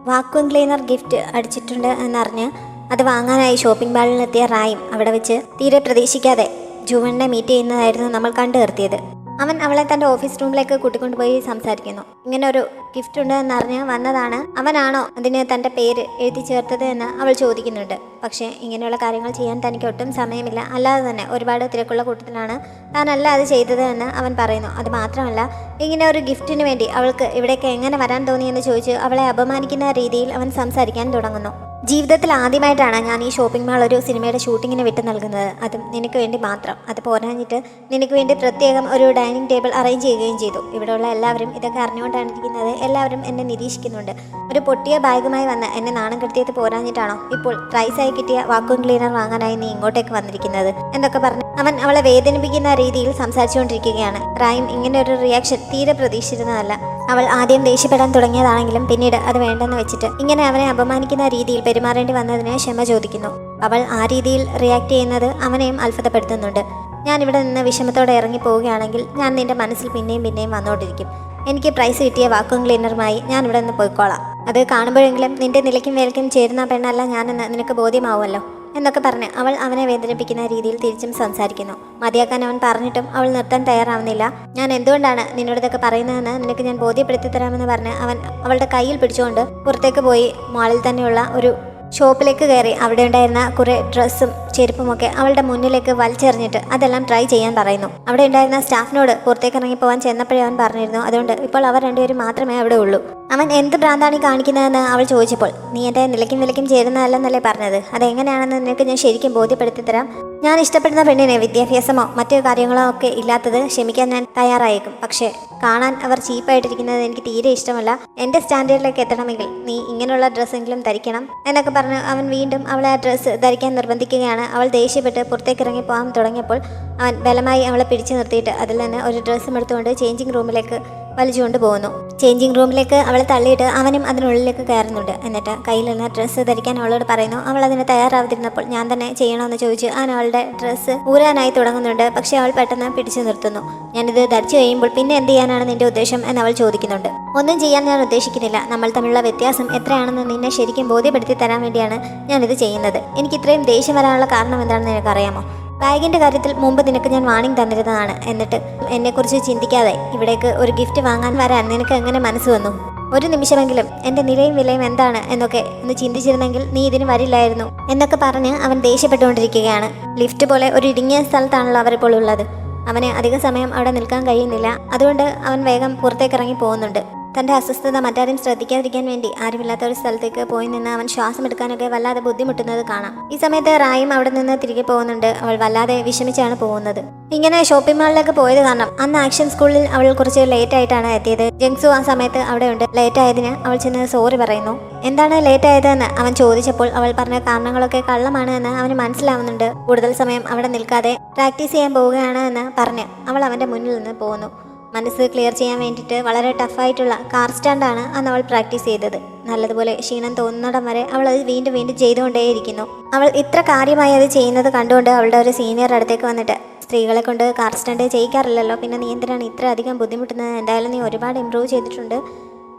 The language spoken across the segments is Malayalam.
വാക്വം ക്ലീനർ ഗിഫ്റ്റ് അടിച്ചിട്ടുണ്ട് എന്നറിഞ്ഞ് അത് വാങ്ങാനായി ഷോപ്പിംഗ് മാളിലെത്തിയ റായും അവിടെ വെച്ച് തീരെ പ്രതീക്ഷിക്കാതെ ജുവനെ മീറ്റ് ചെയ്യുന്നതായിരുന്നു നമ്മൾ കണ്ടു നിർത്തിയത്. അവൻ അവളെ തൻ്റെ ഓഫീസ് റൂമിലേക്ക് കൂട്ടിക്കൊണ്ടുപോയി സംസാരിക്കുന്നു. ഇങ്ങനെ ഒരു ഗിഫ്റ്റ് ഉണ്ട് എന്നറിഞ്ഞ് വന്നതാണ്, അവനാണോ അതിന് തൻ്റെ പേര് എഴുതി ചേർത്തത് എന്ന് അവൾ ചോദിക്കുന്നുണ്ട്. പക്ഷേ ഇങ്ങനെയുള്ള കാര്യങ്ങൾ ചെയ്യാൻ തനിക്ക് ഒട്ടും സമയമില്ല, അല്ലാതെ തന്നെ ഒരുപാട് തിരക്കുള്ള കൂട്ടത്തിലാണ് താനല്ല അത് ചെയ്തത് എന്ന് അവൻ പറയുന്നു. അത് മാത്രമല്ല, ഇങ്ങനെ ഒരു ഗിഫ്റ്റിന് വേണ്ടി അവൾക്ക് ഇവിടേക്ക് എങ്ങനെ വരാൻ തോന്നിയെന്ന് ചോദിച്ച് അവളെ അപമാനിക്കുന്ന രീതിയിൽ അവൻ സംസാരിക്കാൻ തുടങ്ങുന്നു. ജീവിതത്തിൽ ആദ്യമായിട്ടാണ് ഞാൻ ഈ ഷോപ്പിംഗ് മാൾ ഒരു സിനിമയുടെ ഷൂട്ടിങ്ങിന് വിട്ടു നൽകുന്നത്, അതും നിനക്ക് വേണ്ടി മാത്രം. അത് പോരാഞ്ഞിട്ട് നിനക്ക് വേണ്ടി പ്രത്യേകം ഒരു ഡൈനിങ് ടേബിൾ അറേഞ്ച് ചെയ്യുകയും ചെയ്തു. ഇവിടെയുള്ള എല്ലാവരും ഇതൊക്കെ അറിഞ്ഞുകൊണ്ടാണ് ഇരിക്കുന്നത്, എല്ലാവരും എന്നെ നിരീക്ഷിക്കുന്നുണ്ട്. ഒരു പൊട്ടിയ ബാഗുമായി വന്ന് എന്നെ നാണം കെടുത്തിയത് പോരാഞ്ഞിട്ടാണോ ഇപ്പോൾ പ്രൈസായി കിട്ടിയ വാക്വം ക്ലീനർ വാങ്ങാനായി നീ ഇങ്ങോട്ടേക്ക് വന്നിരിക്കുന്നത് എന്നൊക്കെ പറഞ്ഞ് അവൻ അവളെ വേദനിപ്പിക്കുന്ന രീതിയിൽ സംസാരിച്ചുകൊണ്ടിരിക്കുകയാണ്. റായും ഇങ്ങനെ ഒരു റിയാക്ഷൻ തീരെ പ്രതീക്ഷിച്ചിരുന്നതല്ല. അവൾ ആദ്യം ദേഷ്യപ്പെടാൻ തുടങ്ങിയതാണെങ്കിലും പിന്നീട് അത് വേണ്ടെന്ന് വെച്ചിട്ട് ഇങ്ങനെ അവനെ അപമാനിക്കുന്ന രീതിയിൽ പെരുമാറേണ്ടി വന്നതിന് ക്ഷമ ചോദിക്കുന്നു. അവൾ ആ രീതിയിൽ റിയാക്ട് ചെയ്യുന്നത് അവനെയും അത്ഭുതപ്പെടുത്തുന്നുണ്ട്. ഞാൻ ഇവിടെ നിന്ന് വിഷമത്തോടെ ഇറങ്ങി പോവുകയാണെങ്കിൽ ഞാൻ നിന്റെ മനസ്സിൽ പിന്നെയും പിന്നെയും വന്നുകൊണ്ടിരിക്കും. എനിക്ക് പ്രൈസ് കിട്ടിയ വാക്വം ക്ലീനറുമായി ഞാൻ ഇവിടെ നിന്ന് പോയിക്കോളാം. അത് കാണുമ്പോഴെങ്കിലും നിന്റെ നിലയ്ക്കും വേലയ്ക്കും ചേരുന്ന പെണ്ണല്ല ഞാനെന്ന് നിനക്ക് ബോധ്യമാവുമല്ലോ എന്നൊക്കെ പറഞ്ഞ് അവൾ അവനെ വേദനിപ്പിക്കുന്ന രീതിയിൽ തിരിച്ചും സംസാരിക്കുന്നു. മതിയാക്കാൻ അവൻ പറഞ്ഞിട്ടും അവൾ നിർത്താൻ തയ്യാറാവുന്നില്ല. ഞാൻ എന്തുകൊണ്ടാണ് നിന്നോട് ഇതൊക്കെ പറയുന്നതെന്ന് നിനക്ക് ഞാൻ ബോധ്യപ്പെടുത്തി തരാമെന്ന് പറഞ്ഞ് അവൻ അവളുടെ കയ്യിൽ പിടിച്ചുകൊണ്ട് പുറത്തേക്ക് പോയി മാളിൽ തന്നെയുള്ള ഒരു ഷോപ്പിലേക്ക് കയറി അവിടെ ഉണ്ടായിരുന്ന കുറേ ഡ്രസ്സും ചെരുപ്പുമൊക്കെ അവളുടെ മുന്നിലേക്ക് വലിച്ചെറിഞ്ഞിട്ട് അതെല്ലാം ട്രൈ ചെയ്യാൻ പറയുന്നു. അവിടെ ഉണ്ടായിരുന്ന സ്റ്റാഫിനോട് പുറത്തേക്ക് ഇറങ്ങി പോകാൻ ചെന്നപ്പോഴേ അവൻ പറഞ്ഞിരുന്നു, അതുകൊണ്ട് ഇപ്പോൾ അവർ രണ്ടുപേരും മാത്രമേ അവിടെ ഉള്ളൂ. അവൻ എന്ത് ഭ്രാന്താണ് കാണിക്കുന്നതെന്ന് അവൾ ചോദിച്ചപ്പോൾ, നീ എൻ്റെ നിലയ്ക്കും വിലയ്ക്കും ചേരുന്നതല്ലെന്നല്ലേ പറഞ്ഞത്, അതെങ്ങനെയാണെന്ന് നിനക്ക് ഞാൻ ശരിക്കും ബോധ്യപ്പെടുത്തി തരാം. ഞാൻ ഇഷ്ടപ്പെടുന്ന പെണ്ണിനെ വിദ്യാഭ്യാസമോ മറ്റു കാര്യങ്ങളോ ഒക്കെ ഇല്ലാത്തത് ക്ഷമിക്കാൻ ഞാൻ തയ്യാറായേക്കും. പക്ഷേ കാണാൻ അവർ ചീപ്പായിട്ടിരിക്കുന്നത് എനിക്ക് തീരെ ഇഷ്ടമല്ല. എൻ്റെ സ്റ്റാൻഡേർഡിലേക്ക് എത്തണമെങ്കിൽ നീ ഇങ്ങനെയുള്ള ഡ്രസ്സെങ്കിലും ധരിക്കണം എന്നൊക്കെ പറഞ്ഞ് അവൻ വീണ്ടും അവളെ ആ ഡ്രസ്സ് ധരിക്കാൻ നിർബന്ധിക്കുകയാണ്. അവൾ ദേഷ്യപ്പെട്ട് പുറത്തേക്ക് ഇറങ്ങി പോകാൻ തുടങ്ങിയപ്പോൾ അവൻ ബലമായി അവളെ പിടിച്ചു നിർത്തിയിട്ട് അതിൽ നിന്ന് ഒരു ഡ്രസ്സും എടുത്തുകൊണ്ട് ചേഞ്ചിങ് റൂമിലേക്ക് വലിച്ചുകൊണ്ട് പോകുന്നു. ചേഞ്ചിങ് റൂമിലേക്ക് അവളെ തള്ളിയിട്ട് അവനും അതിനുള്ളിലേക്ക് കയറുന്നുണ്ട്. എന്നിട്ട് കയ്യിൽ നിന്ന് ഡ്രസ്സ് ധരിക്കാൻ അവളോട് പറയുന്നു. അവൾ അതിന് തയ്യാറാവാതിരുന്നപ്പോൾ ഞാൻ തന്നെ ചെയ്യണമെന്ന് ചോദിച്ച് അവൻ അവളുടെ ഡ്രസ്സ് ഊരാനായി തുടങ്ങുന്നുണ്ട്. പക്ഷേ അവൾ പെട്ടെന്ന് പിടിച്ചു നിർത്തുന്നു. ഞാനിത് ധരിച്ചു കഴിയുമ്പോൾ പിന്നെ എന്ത് ചെയ്യാനാണ് നിന്റെ ഉദ്ദേശം എന്ന് അവൾ ചോദിക്കുന്നുണ്ട്. ഒന്നും ചെയ്യാൻ ഞാൻ ഉദ്ദേശിക്കുന്നില്ല. നമ്മൾ തമ്മിലുള്ള വ്യത്യാസം എത്രയാണെന്ന് നിന്നെ ശരിക്കും ബോധ്യപ്പെടുത്തി തരാൻ വേണ്ടിയാണ് ഞാനിത് ചെയ്യുന്നത്. എനിക്ക് ഇത്രയും ദേഷ്യം വരാനുള്ള കാരണം എന്താണെന്ന് നിനക്കറിയാമോ? ബാഗിൻ്റെ കാര്യത്തിൽ മുമ്പ് നിനക്ക് ഞാൻ വാണിംഗ് തന്നിരുന്നതാണ്. എന്നിട്ട് എന്നെക്കുറിച്ച് ചിന്തിക്കാതെ ഇവിടേക്ക് ഒരു ഗിഫ്റ്റ് വാങ്ങാൻ വരാൻ നിനക്ക് എങ്ങനെ മനസ്സ് വന്നു? ഒരു നിമിഷമെങ്കിലും എൻ്റെ നിലയും വിലയും എന്താണ് എന്നൊക്കെ ഒന്ന് ചിന്തിച്ചിരുന്നെങ്കിൽ നീ ഇതിന് വരില്ലായിരുന്നു എന്നൊക്കെ പറഞ്ഞ് അവൻ ദേഷ്യപ്പെട്ടുകൊണ്ടിരിക്കുകയാണ്. ലിഫ്റ്റ് പോലെ ഒരു ഇടുങ്ങിയ സ്ഥലത്താണല്ലോ അവരിപ്പോൾ ഉള്ളത്. അവന് അധിക സമയം അവിടെ നിൽക്കാൻ കഴിയുന്നില്ല. അതുകൊണ്ട് അവൻ വേഗം പുറത്തേക്ക് ഇറങ്ങി പോകുന്നുണ്ട്. തൻ്റെ അസ്വസ്ഥത മറ്റാരും ശ്രദ്ധിക്കാതിരിക്കാൻ വേണ്ടി ആരുമില്ലാത്ത ഒരു സ്ഥലത്തേക്ക് പോയി നിന്ന് അവൻ ശ്വാസം എടുക്കാനൊക്കെ വല്ലാതെ ബുദ്ധിമുട്ടുന്നത് കാണാം. ഈ സമയത്ത് റായും അവിടെ നിന്ന് തിരികെ പോകുന്നുണ്ട്. അവൾ വല്ലാതെ വിഷമിച്ചാണ് പോകുന്നത്. ഇങ്ങനെ ഷോപ്പിംഗ് മാളിലേക്ക് പോയത് കാരണം അന്ന് ആക്ഷൻ സ്കൂളിൽ അവൾ കുറച്ച് ലേറ്റ് ആയിട്ടാണ് എത്തിയത്. ജങ്സു ആ സമയത്ത് അവിടെ ഉണ്ട്. ലേറ്റ് ആയതിന് അവൾ ചെന്ന് സോറി പറയുന്നു. എന്താണ് ലേറ്റ് ആയതെന്ന് അവൻ ചോദിച്ചപ്പോൾ അവൾ പറഞ്ഞ കാരണങ്ങളൊക്കെ കള്ളമാണ് എന്ന് അവന് മനസ്സിലാവുന്നുണ്ട്. കൂടുതൽ സമയം അവിടെ നിൽക്കാതെ പ്രാക്ടീസ് ചെയ്യാൻ പോവുകയാണ് എന്ന് പറഞ്ഞ് അവൾ അവൻ്റെ മുന്നിൽ നിന്ന് പോകുന്നു. മനസ്സ് ക്ലിയർ ചെയ്യാൻ വേണ്ടിയിട്ട് വളരെ ടഫായിട്ടുള്ള കാർ സ്റ്റാൻഡാണ് അന്ന് അവൾ പ്രാക്ടീസ് ചെയ്തത്. നല്ലതുപോലെ ക്ഷീണം തോന്നുന്നിടം വരെ അവൾ അത് വീണ്ടും വീണ്ടും ചെയ്തുകൊണ്ടേയിരിക്കുന്നു. അവൾ ഇത്ര കാര്യമായി അത് ചെയ്യുന്നത് കണ്ടുകൊണ്ട് അവളുടെ ഒരു സീനിയർ അടുത്തേക്ക് വന്നിട്ട്, സ്ത്രീകളെ കൊണ്ട് കാർ സ്റ്റാൻഡ് ചെയ്യിക്കാറില്ലല്ലോ, പിന്നെ നീ എന്തിനാണ് ഇത്ര അധികം ബുദ്ധിമുട്ടുന്നത്? എന്തായാലും നീ ഒരുപാട് ഇമ്പ്രൂവ് ചെയ്തിട്ടുണ്ട്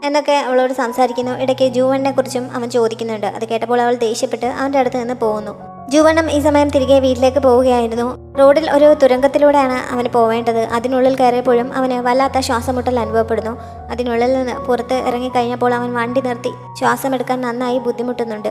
എന്നൊക്കെ അവളോട് സംസാരിക്കുന്നു. ഇടയ്ക്ക് ജൂവനെ കുറിച്ചും അവൻ ചോദിക്കുന്നുണ്ട്. അത് കേട്ടപ്പോൾ അവൾ ദേഷ്യപ്പെട്ട് അവൻ്റെ അടുത്ത് നിന്ന് പോകുന്നു. ജുവണം ഈ സമയം തിരികെ വീട്ടിലേക്ക് പോവുകയായിരുന്നു. റോഡിൽ ഒരു തുരങ്കത്തിലൂടെയാണ് അവന് പോവേണ്ടത്. അതിനുള്ളിൽ കയറിയപ്പോഴും അവന് വല്ലാത്ത ശ്വാസമുട്ടൽ അനുഭവപ്പെടുന്നു. അതിനുള്ളിൽ നിന്ന് പുറത്ത് ഇറങ്ങിക്കഴിഞ്ഞപ്പോൾ അവൻ വണ്ടി നിർത്തി ശ്വാസമെടുക്കാൻ നന്നായി ബുദ്ധിമുട്ടുന്നുണ്ട്.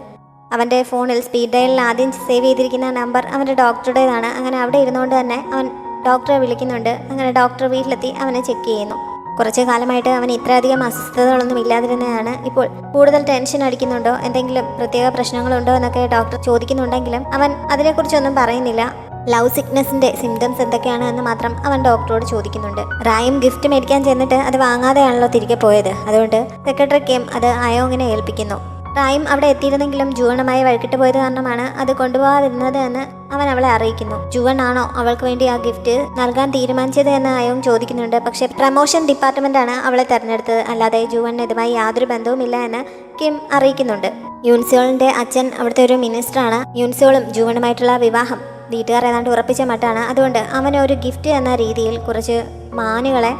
അവൻ്റെ ഫോണിൽ സ്പീഡ് ഡയലിൽ ആദ്യം സേവ് ചെയ്തിരിക്കുന്ന നമ്പർ അവൻ്റെ ഡോക്ടറുടേതാണ്. അങ്ങനെ അവിടെ ഇരുന്നുകൊണ്ട് തന്നെ അവൻ ഡോക്ടറെ വിളിക്കുന്നുണ്ട്. അങ്ങനെ ഡോക്ടർ വീട്ടിലെത്തി അവനെ ചെക്ക് ചെയ്യുന്നു. കുറച്ചു കാലമായിട്ട് അവൻ ഇത്രയധികം അസ്വസ്ഥതകളൊന്നും ഇല്ലാതിരുന്നതാണ്. ഇപ്പോൾ കൂടുതൽ ടെൻഷൻ അടിക്കുന്നുണ്ടോ, എന്തെങ്കിലും പ്രത്യേക പ്രശ്നങ്ങളുണ്ടോ എന്നൊക്കെ ഡോക്ടർ ചോദിക്കുന്നുണ്ടെങ്കിലും അവൻ അതിനെക്കുറിച്ചൊന്നും പറയുന്നില്ല. ലവ് സിക്നെസ്സിന്റെ സിംറ്റംസ് എന്തൊക്കെയാണ് എന്ന് മാത്രം അവൻ ഡോക്ടറോട് ചോദിക്കുന്നുണ്ട്. റായും ഗിഫ്റ്റ് മേടിക്കാൻ ചെന്നിട്ട് അത് വാങ്ങാതെയാണല്ലോ തിരികെ പോയത്. അതുകൊണ്ട് സെക്രട്ടറിക്കും അത് അയോങ്ങിനെ ഏൽപ്പിക്കുന്നു. റായും അവിടെ എത്തിയിരുന്നെങ്കിലും ജുവണുമായി വഴിക്കിട്ട് പോയത് കാരണമാണ് അത് കൊണ്ടുപോകാതിരുന്നത് എന്ന് അവൻ അവളെ അറിയിക്കുന്നു. ജുവൺ ആണോ അവൾക്ക് വേണ്ടി ആ ഗിഫ്റ്റ് നൽകാൻ തീരുമാനിച്ചത് എന്ന് അയോങ് ചോദിക്കുന്നുണ്ട്. പക്ഷേ പ്രമോഷൻ ഡിപ്പാർട്ട്മെന്റാണ് അവളെ തെരഞ്ഞെടുത്തത്, അല്ലാതെ ജുവൺ ഇതുമായി യാതൊരു ബന്ധവുമില്ല എന്ന് കിം അറിയിക്കുന്നുണ്ട്. യൂൻസോളിന്റെ അച്ഛൻ അവിടുത്തെ ഒരു മിനിസ്റ്ററാണ്. യൂൻസോളും ജുവണുമായിട്ടുള്ള വിവാഹം വീട്ടുകാർ ഏതാണ്ട് ഉറപ്പിച്ച മട്ടാണ്. അതുകൊണ്ട് അവന് ഒരു ഗിഫ്റ്റ് എന്ന രീതിയിൽ കുറച്ച് മാനുകളെ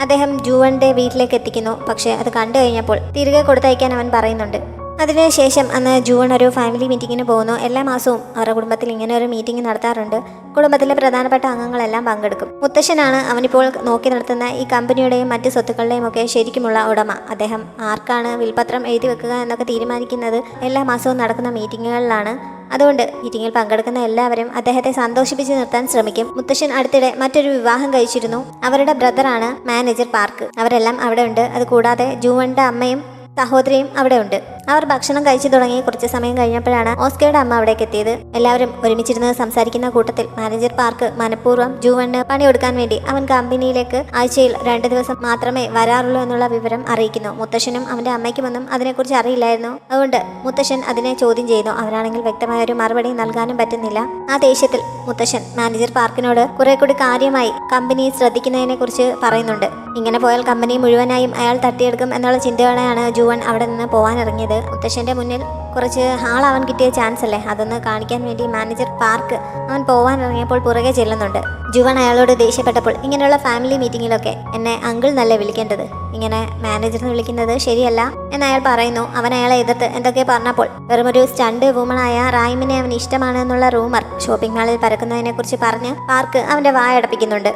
അദ്ദേഹം ജുവന്റെ വീട്ടിലേക്ക് എത്തിക്കുന്നു. പക്ഷേ അത് കണ്ടു കഴിഞ്ഞപ്പോൾ തിരികെ കൊടുത്തയക്കാൻ അവൻ പറയുന്നുണ്ട്. അതിനുശേഷം അന്ന് ജൂൺ ഒരു ഫാമിലി മീറ്റിങ്ങിന് പോകുന്നു. എല്ലാ മാസവും അവരുടെ കുടുംബത്തിൽ ഇങ്ങനെ ഒരു മീറ്റിംഗ് നടത്താറുണ്ട്. കുടുംബത്തിലെ പ്രധാനപ്പെട്ട അംഗങ്ങളെല്ലാം പങ്കെടുക്കും. മുത്തശ്ശനാണ് അവനിപ്പോൾ നോക്കി നടത്തുന്ന ഈ കമ്പനിയുടെയും മറ്റ് സ്വത്തുക്കളുടെയും ഒക്കെ ശരിക്കുമുള്ള ഉടമ. അദ്ദേഹം ആർക്കാണ് വിൽപത്രം എഴുതി വെക്കുക എന്നൊക്കെ തീരുമാനിക്കുന്നത് എല്ലാ മാസവും നടക്കുന്ന മീറ്റിങ്ങുകളിലാണ്. അതുകൊണ്ട് മീറ്റിങ്ങിൽ പങ്കെടുക്കുന്ന എല്ലാവരും അദ്ദേഹത്തെ സന്തോഷിപ്പിച്ച് നിർത്താൻ ശ്രമിക്കും. മുത്തശ്ശൻ അടുത്തിടെ മറ്റൊരു വിവാഹം കഴിച്ചിരുന്നു. അവരുടെ ബ്രദറാണ് മാനേജർ പാർക്ക്. അവരെല്ലാം അവിടെ ഉണ്ട്. അതുകൂടാതെ ജൂവന്റെ അമ്മയും സഹോദരിയും അവിടെ ഉണ്ട്. അവർ ഭക്ഷണം കഴിച്ചു തുടങ്ങി കുറച്ച് സമയം കഴിഞ്ഞപ്പോഴാണ് ഓസ്കയുടെ അമ്മ അവിടേക്ക് എത്തിയത്. എല്ലാവരും ഒരുമിച്ചിരുന്ന് സംസാരിക്കുന്ന കൂട്ടത്തിൽ മാനേജർ പാർക്ക് മനഃപൂർവ്വം ജൂവന് പണിയെടുക്കാൻ വേണ്ടി അവൻ കമ്പനിയിലേക്ക് ആഴ്ചയിൽ 2 ദിവസം മാത്രമേ വരാറുള്ളൂ എന്നുള്ള വിവരം അറിയിക്കുന്നു. മുത്തശ്ശനും അവന്റെ അമ്മയ്ക്കുമൊന്നും അതിനെക്കുറിച്ച് അറിയില്ലായിരുന്നു. അതുകൊണ്ട് മുത്തശ്ശൻ അതിനെ ചോദ്യം ചെയ്യുന്നു. അവനാണെങ്കിൽ വ്യക്തമായ ഒരു മറുപടി നൽകാനും പറ്റുന്നില്ല. ആ ദേഷ്യത്തിൽ മുത്തശ്ശൻ മാനേജർ പാർക്കിനോട് കുറെ കൂടി കാര്യമായി കമ്പനി ശ്രദ്ധിക്കുന്നതിനെ കുറിച്ച് പറയുന്നുണ്ട്. ഇങ്ങനെ പോയാൽ കമ്പനി മുഴുവനായും അയാൾ തട്ടിയെടുക്കും എന്നുള്ള ചിന്തയോടെയാണ് ജൂവൻ അവിടെ നിന്ന് പോകാനിറങ്ങിയത്. മുത്തശ്ശന്റെ മുന്നിൽ കുറച്ച് ഹാളാവാൻ കിട്ടിയ ചാൻസ് അല്ലേ, അതൊന്ന് കാണിക്കാൻ വേണ്ടി മാനേജർ പാർക്ക് അവൻ പോകാനിറങ്ങിയപ്പോൾ പുറകെ ചെല്ലുന്നുണ്ട്. ജുവൻ അയാളോട് ദേഷ്യപ്പെട്ടപ്പോൾ ഇങ്ങനെയുള്ള ഫാമിലി മീറ്റിങ്ങിലൊക്കെ എന്നെ അങ്കിൾ എന്നല്ലേ വിളിക്കേണ്ടത്, ഇങ്ങനെ മാനേജറിനെ വിളിക്കുന്നത് ശരിയല്ല എന്ന് അയാൾ പറയുന്നു. അവൻ അയാളെ എതിർത്ത് എന്തൊക്കെ പറഞ്ഞപ്പോൾ വെറുമൊരു സ്റ്റണ്ട് വുമണായ റായിമിനെ അവന് ഇഷ്ടമാണ് എന്നുള്ള റൂമർ ഷോപ്പിംഗ് മാളിൽ പരക്കുന്നതിനെ കുറിച്ച് പറഞ്ഞ് പാർക്ക് അവന്റെ വായടപ്പിക്കുന്നുണ്ട്.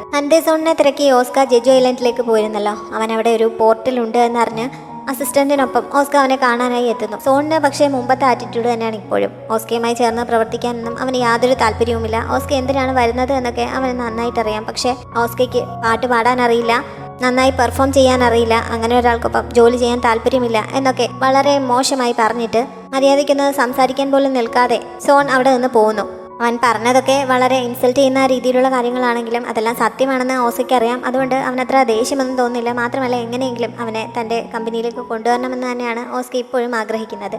സോണിനെ തിരക്കി ഓസ്കാർ ജെജു ഐലൻഡിലേക്ക് പോയിരുന്നല്ലോ. അവൻ അവിടെ ഒരു പോർട്ടലുണ്ട് എന്നറിഞ്ഞ് അസിസ്റ്റന്റിനൊപ്പം ഓസ്ക അവനെ കാണാനായി എത്തുന്നു. സോണിന് പക്ഷേ മുമ്പത്തെ ആറ്റിറ്റ്യൂഡ് തന്നെയാണ് ഇപ്പോഴും. ഓസ്കയുമായി ചേർന്ന് പ്രവർത്തിക്കാനൊന്നും അവന് യാതൊരു താല്പര്യവുമില്ല. ഓസ്ക എന്തിനാണ് വരുന്നത് എന്നൊക്കെ അവന് നന്നായിട്ടറിയാം. പക്ഷേ ഓസ്കയ്ക്ക് പാട്ട് പാടാൻ അറിയില്ല, നന്നായി പെർഫോം ചെയ്യാൻ അറിയില്ല, അങ്ങനെ ഒരാൾക്കൊപ്പം ജോലി ചെയ്യാൻ താല്പര്യമില്ല എന്നൊക്കെ വളരെ മോശമായി പറഞ്ഞിട്ട് മര്യാദയ്ക്കൊന്ന് സംസാരിക്കാൻ പോലും നിൽക്കാതെ സോൺ അവിടെ നിന്ന് പോകുന്നു. അവൻ പറഞ്ഞതൊക്കെ വളരെ ഇൻസൾട്ട് ചെയ്യുന്ന രീതിയിലുള്ള കാര്യങ്ങളാണെങ്കിലും അതെല്ലാം സത്യമാണെന്ന് ഓസ്കയ്ക്ക് അറിയാം. അതുകൊണ്ട് അവനത്ര ദേഷ്യമൊന്നും തോന്നുന്നില്ല. മാത്രമല്ല എങ്ങനെയെങ്കിലും അവനെ തൻ്റെ കമ്പനിയിലേക്ക് കൊണ്ടുവരണമെന്ന് തന്നെയാണ് ഓസ്ക ഇപ്പോഴും ആഗ്രഹിക്കുന്നത്.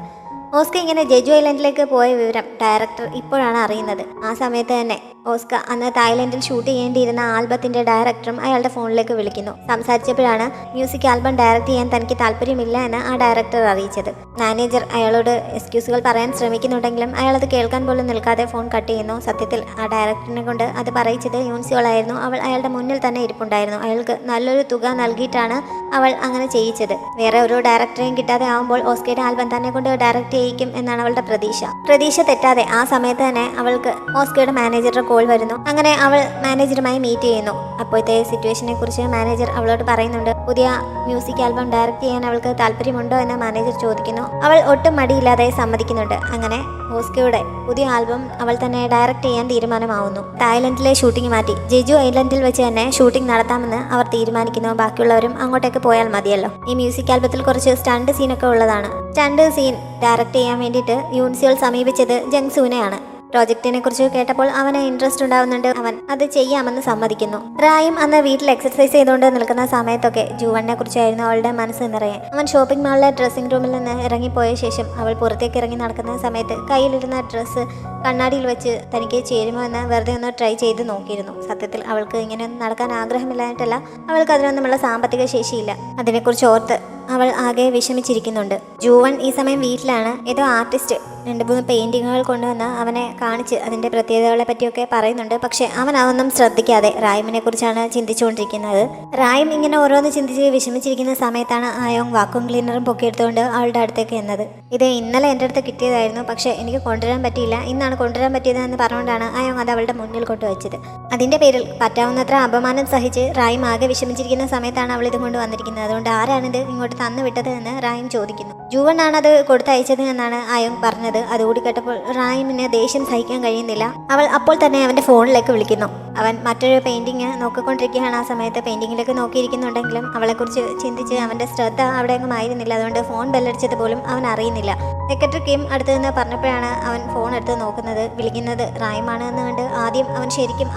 ഓസ്ക ഇങ്ങനെ ജെജു ഐലൻഡിലേക്ക് പോയ വിവരം ഡയറക്ടർ ഇപ്പോഴാണ് അറിയുന്നത്. ആ സമയത്ത് തന്നെ ഓസ്ക അന്ന് തായ്ലൻഡിൽ ഷൂട്ട് ചെയ്യേണ്ടിയിരുന്ന ആൽബത്തിന്റെ ഡയറക്ടറും അയാളുടെ ഫോണിലേക്ക് വിളിക്കുന്നു. സംസാരിച്ചപ്പോഴാണ് മ്യൂസിക് ആൽബം ഡയറക്റ്റ് ചെയ്യാൻ തനിക്ക് താല്പര്യമില്ല എന്ന് ആ ഡയറക്ടർ അറിയിച്ചത്. മാനേജർ അയാളോട് എക്സ്ക്യൂസുകൾ പറയാൻ ശ്രമിക്കുന്നുണ്ടെങ്കിലും അയാളത് കേൾക്കാൻ പോലും നിൽക്കാതെ ഫോൺ കട്ട് ചെയ്യുന്നു. സത്യത്തിൽ ആ ഡയറക്ടറിനെ കൊണ്ട് അത് പറയിച്ചത് യൂൻസിയോളായിരുന്നു. അവൾ അയാളുടെ മുന്നിൽ തന്നെ ഇരിപ്പുണ്ടായിരുന്നു. അയാൾക്ക് നല്ലൊരു തുക നൽകിയിട്ടാണ് അവൾ അങ്ങനെ ചെയ്യിച്ചത്. വേറെ ഒരു ഡയറക്ടറെയും കിട്ടാതെ ആവുമ്പോൾ ഓസ്കയുടെ ആൽബം തന്നെ കൊണ്ട് ഡയറക്റ്റ് ചെയ്യിക്കും എന്നാണ് അവളുടെ പ്രതീക്ഷ തെറ്റാതെ ആ സമയത്ത് തന്നെ അവൾക്ക് ഓസ്കയുടെ മാനേജറുടെ കോൾ വരുന്നു. അങ്ങനെ അവൾ മാനേജറുമായി മീറ്റ് ചെയ്യുന്നു. അപ്പോഴത്തെ സിറ്റുവേഷനെ കുറിച്ച് മാനേജർ അവളോട് പറയുന്നുണ്ട്. പുതിയ മ്യൂസിക് ആൽബം ഡയറക്റ്റ് ചെയ്യാൻ അവൾക്ക് താല്പര്യമുണ്ടോ എന്ന് മാനേജർ ചോദിക്കുന്നു. അവൾ ഒട്ടും മടിയില്ലാതെ സമ്മതിക്കുന്നുണ്ട്. അങ്ങനെ ഓസ്കയുടെ പുതിയ ആൽബം അവൾ തന്നെ ഡയറക്റ്റ് ചെയ്യാൻ തീരുമാനമാവുന്നു. തായ്ലൻഡിലെ ഷൂട്ടിംഗ് മാറ്റി ജെജു ഐലൻഡിൽ വെച്ച് തന്നെ ഷൂട്ടിംഗ് നടത്താമെന്ന് അവർ തീരുമാനിക്കുന്നു. ബാക്കിയുള്ളവരും അങ്ങോട്ടേക്ക് പോയാൽ മതിയല്ലോ. ഈ മ്യൂസിക് ആൽബത്തിൽ കുറച്ച് സ്റ്റണ്ട് സീനൊക്കെ ഉള്ളതാണ്. സ്റ്റണ്ട് സീൻ ഡയറക്റ്റ് ചെയ്യാൻ വേണ്ടിയിട്ട് യൂൻസിയോൾ സമീപിച്ചത് ജങ്സൂനെയാണ്. പ്രോജക്റ്റിനെ കുറിച്ച് കേട്ടപ്പോൾ അവന് ഇൻട്രസ്റ്റ് ഉണ്ടാവുന്നുണ്ട്. അവൻ അത് ചെയ്യാമെന്ന് സമ്മതിക്കുന്നു. റായും അന്ന് വീട്ടിൽ എക്സർസൈസ് ചെയ്തുകൊണ്ട് നിൽക്കുന്ന സമയത്തൊക്കെ ജൂവനെ കുറിച്ചായിരുന്നു അവളുടെ മനസ്സ് നിറയെ. അവൻ ഷോപ്പിംഗ് മാളിലെ ഡ്രസ്സിംഗ് റൂമിൽ നിന്ന് ഇറങ്ങിപ്പോയ ശേഷം അവൾ പുറത്തേക്ക് ഇറങ്ങി നടക്കുന്ന സമയത്ത് കയ്യിലിരുന്ന ഡ്രസ്സ് കണ്ണാടിയിൽ വെച്ച് തനിക്ക് ചേരുമോ എന്ന് വെറുതെ ഒന്ന് ട്രൈ ചെയ്ത് നോക്കിയിരുന്നു. സത്യത്തിൽ അവൾക്ക് ഇങ്ങനെ നടക്കാൻ ആഗ്രഹമില്ലായിട്ടല്ല, അവൾക്ക് അതിനൊന്നുമുള്ള സാമ്പത്തിക ശേഷിയില്ല. അതിനെക്കുറിച്ച് ഓർത്ത് അവൾ ആകെ വിഷമിച്ചിരിക്കുന്നുണ്ട്. ജൂവൻ ഈ സമയം വീട്ടിലാണ്. ഏതോ ആർട്ടിസ്റ്റ് 2-3 പെയിന്റിങ്ങുകൾ കൊണ്ടുവന്ന് അവനെ കാണിച്ച് അതിൻ്റെ പ്രത്യേകതകളെ പറ്റിയൊക്കെ പറയുന്നുണ്ട്. പക്ഷെ അവൻ അതൊന്നും ശ്രദ്ധിക്കാതെ റായിമിനെ കുറിച്ചാണ് ചിന്തിച്ചുകൊണ്ടിരിക്കുന്നത്. റായിം ഇങ്ങനെ ഓരോന്ന് ചിന്തിച്ച് വിഷമിച്ചിരിക്കുന്ന സമയത്താണ് ആയോങ് വാക്വം ക്ലീനറും പൊക്കിയെടുത്തുകൊണ്ട് അവളുടെ അടുത്തേക്ക് എന്നത്. ഇത് ഇന്നലെ എൻ്റെ അടുത്ത് കിട്ടിയതായിരുന്നു, പക്ഷേ എനിക്ക് കൊണ്ടുവരാൻ പറ്റിയില്ല, ഇന്നാണ് കൊണ്ടുവരാൻ പറ്റിയത് എന്ന് പറഞ്ഞുകൊണ്ടാണ് ആയോങ് അത് അവളുടെ മുന്നിൽ കൊണ്ടുവച്ചത്. അതിൻ്റെ പേരിൽ പറ്റാവുന്നത്ര അപമാനം സഹിച്ച് റായിം ആകെ വിഷമിച്ചിരിക്കുന്ന സമയത്താണ് അവൾ ഇത് കൊണ്ട് വന്നിരിക്കുന്നത്. അതുകൊണ്ട് ആരാണിത് ഇങ്ങോട്ട് തന്നു വിട്ടത് എന്ന് റായിം ചോദിക്കുന്നു. ജൂവൻ ആണ് അത് കൊടുത്തയച്ചത് എന്നാണ് ആയോങ് പറഞ്ഞത്. അതുകൂടി കേട്ടപ്പോൾ റായിമിന് ദേഷ്യം സഹിക്കാൻ കഴിയുന്നില്ല. അവൾ അപ്പോൾ തന്നെ അവൻ്റെ ഫോണിലേക്ക് വിളിക്കുന്നു. അവൻ മറ്റൊരു പെയിന്റിങ് നോക്കിക്കൊണ്ടിരിക്കുകയാണ്. ആ സമയത്ത് പെയിന്റിങ്ങിലേക്ക് നോക്കിയിരിക്കുന്നുണ്ടെങ്കിലും അവളെക്കുറിച്ച് ചിന്തിച്ച് അവൻ്റെ ശ്രദ്ധ അവിടെ ഒന്നും ആയിരുന്നില്ല. അതുകൊണ്ട് ഫോൺ ബെല്ലടിച്ചത് പോലും അവൻ അറിയുന്നില്ല. സെക്രട്ടറി കിം അടുത്ത് നിന്ന് പറഞ്ഞപ്പോഴാണ് അവൻ ഫോൺ എടുത്ത് നോക്കുന്നത്. വിളിക്കുന്നത് റായിമാണ് എന്ന് കണ്ട് ആദ്യം അവൻ ശരിക്കും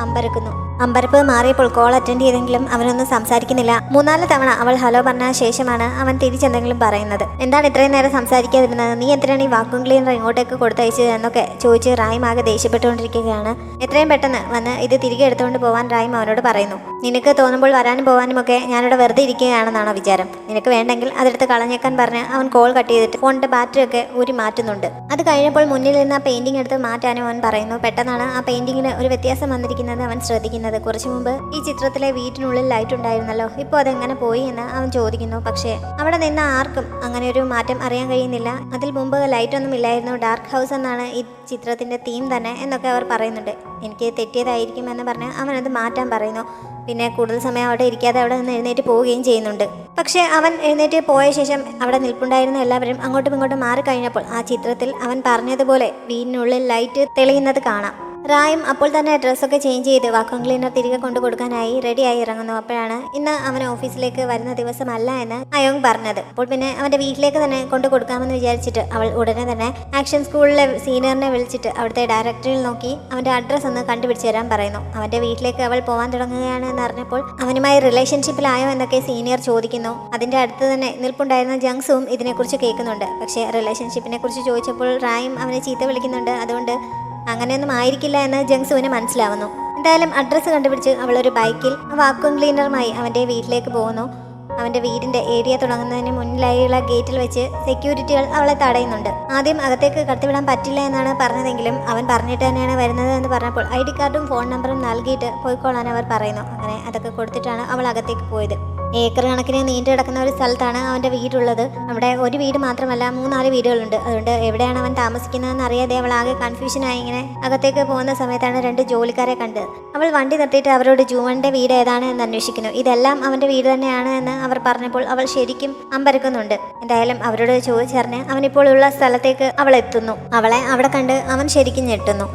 അമ്പരപ്പ് മാറിയപ്പോൾ കോൾ അറ്റൻഡ് ചെയ്തെങ്കിലും അവനൊന്നും സംസാരിക്കുന്നില്ല. 3-4 തവണ അവൾ ഹലോ പറഞ്ഞ ശേഷമാണ് അവൻ തിരിച്ചെന്തെങ്കിലും പറയുന്നത്. എന്താണ് ഇത്രയും നേരം സംസാരിക്കാതിരുന്നത്, നീ എന്തിനാണ് ഈ വാക്വം ക്ലീനർ ഇങ്ങോട്ടേക്ക് കൊടുത്തയച്ചത് എന്നൊക്കെ ചോദിച്ച് റായിം ആകെ ദേഷ്യപ്പെട്ടുകൊണ്ടിരിക്കുകയാണ്. എത്രയും പെട്ടെന്ന് വന്ന് ഇത് തിരികെ എടുത്തുകൊണ്ട് പോകാൻ റായിം അവനോട് പറയുന്നു. നിനക്ക് തോന്നുമ്പോൾ വരാനും പോകാനും ഒക്കെ ഞാനിവിടെ വെറുതെ ഇരിക്കുകയാണെന്നാണോ വിചാരം? നിനക്ക് വേണ്ടെങ്കിൽ അതെടുത്ത് കളഞ്ഞേക്കാൻ പറഞ്ഞ് അവൻ കോൾ കട്ട് ചെയ്തിട്ട് ഫോണിന്റെ ബാറ്ററി ഒക്കെ ഊരി മാറ്റുന്നുണ്ട്. അത് കഴിഞ്ഞപ്പോൾ മുന്നിൽ നിന്ന് ആ പെയിന്റിംഗ് എടുത്ത് മാറ്റാനും അവൻ പറയുന്നു. പെട്ടെന്നാണ് ആ പെയിന്റിങ്ങിന് ഒരു വ്യത്യാസം വന്നിരിക്കുന്നത് അവൻ ശ്രദ്ധിക്കുന്നത്. ചോദിക്കുന്നത്. കുറച്ചു മുമ്പ് ഈ ചിത്രത്തിലെ വീട്ടിനുള്ളിൽ ലൈറ്റ് ഉണ്ടായിരുന്നല്ലോ, ഇപ്പോൾ അതെങ്ങനെ പോയി എന്ന് അവൻ ചോദിക്കുന്നു. പക്ഷേ അവിടെ നിന്ന ആർക്കും അങ്ങനെ ഒരു മാറ്റം അറിയാൻ കഴിയുന്നില്ല. അതിൽ മുമ്പ് ലൈറ്റ് ഒന്നും ഇല്ലായിരുന്നു, ഡാർക്ക് ഹൗസ് എന്നാണ് ഈ ചിത്രത്തിന്റെ തീം തന്നെ എന്നൊക്കെ അവർ പറയുന്നുണ്ട്. എനിക്ക് തെറ്റിയതായിരിക്കും എന്ന് പറഞ്ഞ് അവനത് മാറ്റാൻ പറയുന്നു. പിന്നെ കൂടുതൽ സമയം അവിടെ ഇരിക്കാതെ അവിടെ നിന്ന് എഴുന്നേറ്റ് പോവുകയും ചെയ്യുന്നുണ്ട്. പക്ഷേ അവൻ എഴുന്നേറ്റ് പോയ ശേഷം അവിടെ നിൽപ്പുണ്ടായിരുന്ന എല്ലാവരും അങ്ങോട്ടും ഇങ്ങോട്ടും മാറിക്കഴിഞ്ഞപ്പോൾ ആ ചിത്രത്തിൽ അവൻ പറഞ്ഞതുപോലെ വീടിനുള്ളിൽ ലൈറ്റ് തെളിയുന്നത് കാണാം. റായും അപ്പോൾ തന്നെ ഡ്രസ്സൊക്കെ ചേഞ്ച് ചെയ്ത് വാക്വം ക്ലീനർ തിരികെ കൊണ്ടു കൊടുക്കാനായി റെഡിയായി ഇറങ്ങുന്നു. അപ്പോഴാണ് ഇന്ന് അവൻ ഓഫീസിലേക്ക് വരുന്ന ദിവസമല്ല എന്ന് അയോങ് പറഞ്ഞത്. അപ്പോൾ പിന്നെ അവൻ്റെ വീട്ടിലേക്ക് തന്നെ കൊണ്ടു കൊടുക്കാമെന്ന് വിചാരിച്ചിട്ട് അവൾ ഉടനെ തന്നെ ആക്ഷൻ സ്കൂളിലെ സീനിയറിനെ വിളിച്ചിട്ട് അവിടുത്തെ ഡയറക്ടറിൽ നോക്കി അവൻ്റെ അഡ്രസ്സ് ഒന്ന് കണ്ടുപിടിച്ച് തരാൻ പറയുന്നു. അവൻ്റെ വീട്ടിലേക്ക് അവൾ പോകാൻ തുടങ്ങുകയാണ് എന്ന് അറിഞ്ഞപ്പോൾ അവനുമായി റിലേഷൻഷിപ്പിലായോ എന്നൊക്കെ സീനിയർ ചോദിക്കുന്നു. അതിൻ്റെ അടുത്ത് തന്നെ നിൽപ്പുണ്ടായിരുന്ന ജങ്സുവും ഇതിനെക്കുറിച്ച് കേൾക്കുന്നുണ്ട്. പക്ഷേ റിലേഷൻഷിപ്പിനെ കുറിച്ച് ചോദിച്ചപ്പോൾ റായും അവനെ ചീത്ത വിളിക്കുന്നുണ്ട്. അതുകൊണ്ട് അങ്ങനെയൊന്നും ആയിരിക്കില്ല എന്ന് ജങ്സുവിന് മനസ്സിലാവുന്നു. എന്തായാലും അഡ്രസ്സ് കണ്ടുപിടിച്ച് അവളൊരു ബൈക്കിൽ വാക്വം ക്ലീനറുമായി അവൻ്റെ വീട്ടിലേക്ക് പോകുന്നു. അവൻ്റെ വീടിൻ്റെ ഏരിയ തുടങ്ങുന്നതിന് മുന്നിലായുള്ള ഗേറ്റിൽ വെച്ച് സെക്യൂരിറ്റികൾ അവളെ തടയുന്നുണ്ട്. ആദ്യം അകത്തേക്ക് കടത്തിവിടാൻ പറ്റില്ല എന്നാണ് പറഞ്ഞതെങ്കിലും അവൻ പറഞ്ഞിട്ട് തന്നെയാണ് വരുന്നത് എന്ന് പറഞ്ഞപ്പോൾ ID കാർഡും ഫോൺ നമ്പറും നൽകിയിട്ട് പോയിക്കോളാൻ അവർ പറയുന്നു. അങ്ങനെ അതൊക്കെ കൊടുത്തിട്ടാണ് അവൾ അകത്തേക്ക് പോയത്. ഏക്കർ കണക്കിന് നീണ്ടു കിടക്കുന്ന ഒരു സ്ഥലത്താണ് അവൻ്റെ വീടുള്ളത്. അവിടെ ഒരു വീട് മാത്രമല്ല 3-4 വീടുകളുണ്ട്. അതുകൊണ്ട് എവിടെയാണ് അവൻ താമസിക്കുന്നതെന്ന് അറിയാതെ അവൾ ആകെ കൺഫ്യൂഷനായി ഇങ്ങനെ അകത്തേക്ക് പോകുന്ന സമയത്താണ് 2 ജോലിക്കാരെ കണ്ടത്. അവൾ വണ്ടി നിർത്തിയിട്ട് അവരോട് ജൂവന്റെ വീട് ഏതാണ് എന്ന് അന്വേഷിക്കുന്നു. ഇതെല്ലാം അവൻ്റെ വീട് തന്നെയാണ് എന്ന് അവർ പറഞ്ഞപ്പോൾ അവൾ ശരിക്കും അമ്പരക്കുന്നുണ്ട്. എന്തായാലും അവരോട് ചോദിച്ചറിഞ്ഞ് അവനിപ്പോൾ ഉള്ള സ്ഥലത്തേക്ക് അവൾ എത്തുന്നു. അവളെ അവിടെ കണ്ട് അവൻ ശരിക്കും ഞെട്ടുന്നു.